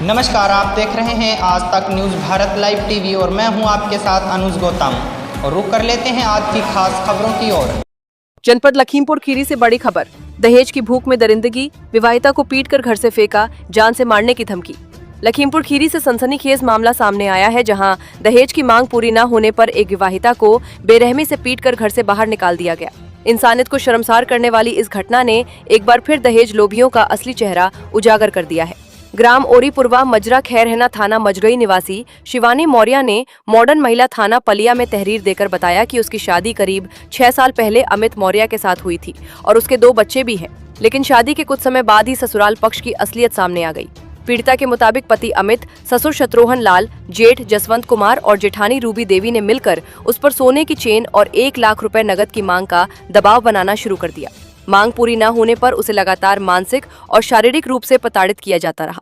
नमस्कार, आप देख रहे हैं आज तक न्यूज़ भारत लाइव टीवी और मैं हूं आपके साथ अनुज गौतम। और रुक कर लेते हैं आज की खास खबरों की ओर। जनपद लखीमपुर खीरी से बड़ी खबर। दहेज की भूख में दरिंदगी, विवाहिता को पीटकर घर से फेंका, जान से मारने की धमकी। लखीमपुर खीरी से सनसनीखेज मामला सामने आया है, जहां दहेज की मांग पूरी न होने पर एक विवाहिता को बेरहमी से पीटकर घर से बाहर निकाल दिया गया। इंसानियत को शर्मसार करने वाली इस घटना ने एक बार फिर दहेज लोभियों का असली चेहरा उजागर कर दिया है। ग्राम ओरीपुरवा मजरा खैरहना थाना मजगई निवासी शिवानी मौर्य ने मॉडर्न महिला थाना पलिया में तहरीर देकर बताया कि उसकी शादी करीब 6 साल पहले अमित मौर्य के साथ हुई थी और उसके 2 बच्चे भी हैं। लेकिन शादी के कुछ समय बाद ही ससुराल पक्ष की असलियत सामने आ गई। पीड़िता के मुताबिक पति अमित, ससुर शत्रुघ्न लाल, जेठ जसवंत कुमार और जेठानी रूबी देवी ने मिलकर उस पर सोने की चेन और 1 लाख रुपए नगद की मांग का दबाव बनाना शुरू कर दिया। मांग पूरी न होने पर उसे लगातार मानसिक और शारीरिक रूप से प्रताड़ित किया जाता रहा।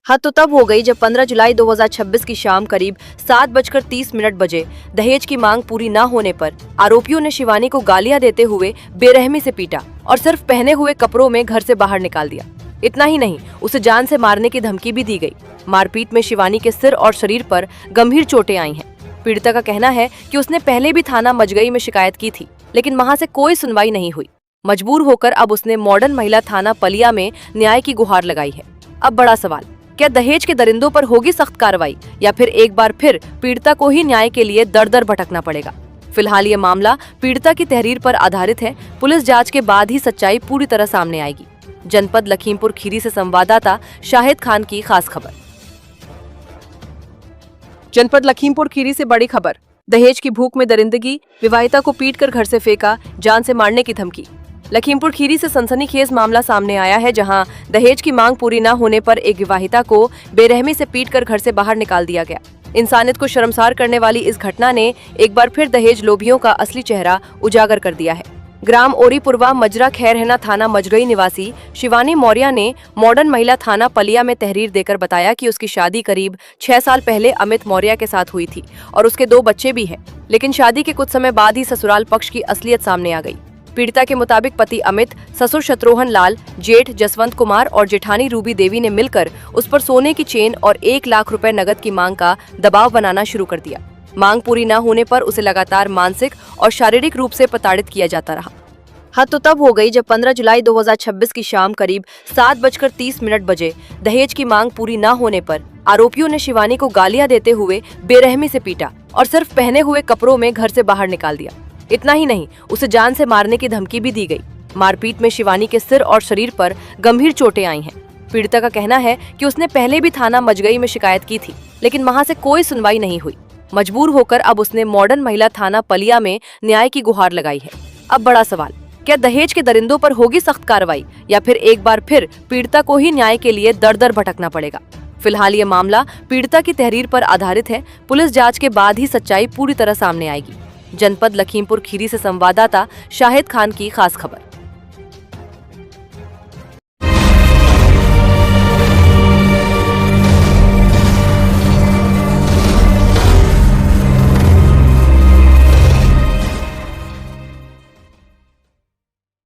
हद तो तब हो गई जब 15 जुलाई 2026 की शाम करीब 7:30 बजे दहेज की मांग पूरी न होने पर आरोपियों ने शिवानी को गालियां देते हुए बेरहमी से पीटा और सिर्फ पहने हुए कपड़ों में घर से बाहर निकाल दिया। इतना ही नहीं, उसे जान से मारने की धमकी भी दी गई। मारपीट में शिवानी के सिर और शरीर पर गंभीर चोटें आई हैं। पीड़िता का कहना है कि उसने पहले भी थाना मजगई में शिकायत की थी, लेकिन वहां से कोई सुनवाई नहीं हुई। मजबूर होकर अब उसने मॉडर्न महिला थाना पलिया में न्याय की गुहार लगाई है। अब बड़ा सवाल, क्या दहेज के दरिंदों पर होगी सख्त कार्रवाई या फिर एक बार फिर पीड़िता को ही न्याय के लिए दर दर भटकना पड़ेगा? फिलहाल ये मामला पीड़िता की तहरीर पर आधारित है। पुलिस जांच के बाद ही सच्चाई पूरी तरह सामने आएगी। जनपद लखीमपुर खीरी से संवाददाता शाहिद खान की खास खबर। जनपद लखीमपुर खीरी से बड़ी खबर। दहेज की भूख में दरिंदगी, विवाहिता को पीटकर घर से फेंका, जान से मारने की धमकी। लखीमपुर खीरी से सनसनीखेज मामला सामने आया है, जहां दहेज की मांग पूरी न होने पर एक विवाहिता को बेरहमी से पीटकर घर से बाहर निकाल दिया गया। इंसानियत को शर्मसार करने वाली इस घटना ने एक बार फिर दहेज लोभियों का असली चेहरा उजागर कर दिया है। ग्राम ओरीपुरवा मजरा खैरहना थाना मजगई निवासी शिवानी मौर्य ने मॉडर्न महिला थाना पलिया में तहरीर देकर बताया कि उसकी शादी करीब 6 साल पहले अमित मौर्य के साथ हुई थी और उसके 2 बच्चे भी हैं। लेकिन शादी के कुछ समय बाद ही ससुराल पक्ष की असलियत सामने आ गई। पीड़िता के मुताबिक पति अमित, ससुर शत्रुघ्न लाल, जेठ जसवंत कुमार और जेठानी रूबी देवी ने मिलकर उस पर सोने की चेन और 1 लाख रुपए नगद की मांग का दबाव बनाना शुरू कर दिया। मांग पूरी न होने पर उसे लगातार मानसिक और शारीरिक रूप से प्रताड़ित किया जाता रहा। हद तो तब हो गई जब 15 जुलाई 2026 की शाम करीब 7:30 बजे दहेज की मांग पूरी न होने पर आरोपियों ने शिवानी को गालियां देते हुए बेरहमी से पीटा और सिर्फ पहने हुए कपड़ों में घर से बाहर निकाल दिया। इतना ही नहीं, उसे जान से मारने की धमकी भी दी गई। मारपीट में शिवानी के सिर और शरीर पर गंभीर चोटें आई हैं। पीड़िता का कहना है कि उसने पहले भी थाना मजगई में शिकायत की थी, लेकिन वहां से कोई सुनवाई नहीं हुई। मजबूर होकर अब उसने मॉडर्न महिला थाना पलिया में न्याय की गुहार लगाई है। अब बड़ा सवाल, क्या दहेज के दरिंदों पर होगी सख्त कार्रवाई या फिर एक बार फिर पीड़िता को ही न्याय के लिए दर दर भटकना पड़ेगा? फिलहाल ये मामला पीड़िता की तहरीर पर आधारित है। पुलिस जांच के बाद ही सच्चाई पूरी तरह सामने आएगी। जनपद लखीमपुर खीरी से संवाददाता शाहिद खान की खास खबर।